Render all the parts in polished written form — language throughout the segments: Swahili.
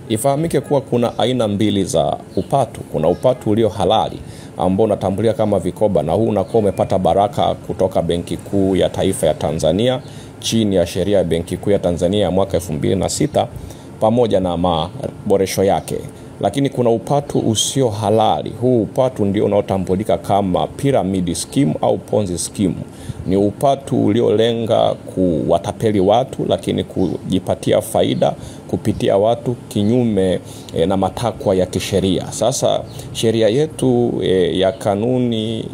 Ifahamike kuwa kuna aina mbili za upatu. Kuna upatu ulio halali ambao unatambulia kama vikoba, na huu unakuwa umepata baraka kutoka Benki Kuu ya Taifa ya Tanzania chini ya sheria ya Benki Kuu ya Tanzania ya mwaka 2006 pamoja na maboresho yake. Lakini kuna upatu usio halali. Huu upatu ndio unaotambulika kama pyramid scheme au ponzi scheme. Ni upatu uliolenga kuwatapeli watu, lakini kujipatia faida kupitia watu kinyume na matakwa ya kisheria. Sasa sheria yetu ya kanuni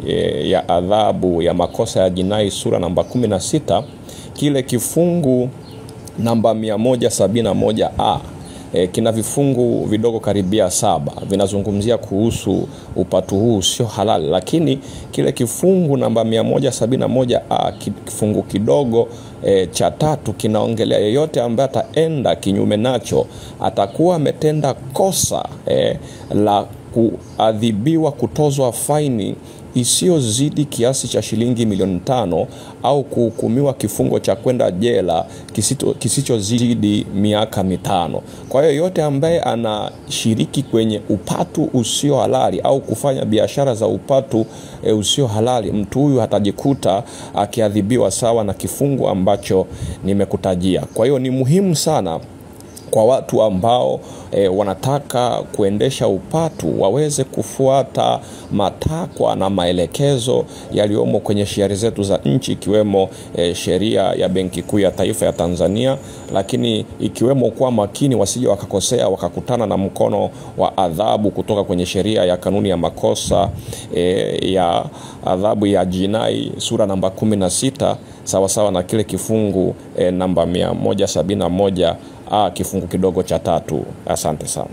ya adhabu ya makosa ya jinai sura namba 16 kile kifungu namba 171A kina vifungu vidogo karibia 7 vinazungumzia kuhusu upatu huu sio halali. Lakini kile kifungu namba 171A kifungu kidogo cha 3 kinaongelea yeyote ambaye ataenda kinyume nacho atakuwa ametenda kosa la kuadhibiwa kutozwa faini isiyozidi kiasi cha shilingi milioni 5 au kuhukumiwa kifungo cha kwenda jela kisichozidi miaka 5. Kwa hiyo yote ambaye anashiriki kwenye upatu usio halali au kufanya biashara za upatu usio halali, mtu huyu atajikuta akiadhibiwa sawa na kifungo ambacho nimekutajia. Kwa hiyo ni muhimu sana kwa watu ambao wanataka kuendesha upatu waweze kufuata matakwa na maelekezo yaliyomo kwenye sheria zetu za nchi, ikiwemo sheria ya Benki Kuu ya Taifa ya Tanzania, lakini ikiwemo kuwa makini wasije wakakosea wakakutana na mkono wa adhabu kutoka kwenye sheria ya kanuni ya makosa ya adhabu ya jinai sura namba 16 sawa na kile kifungu namba 171 kifungu kidogo cha 3. Asante sana.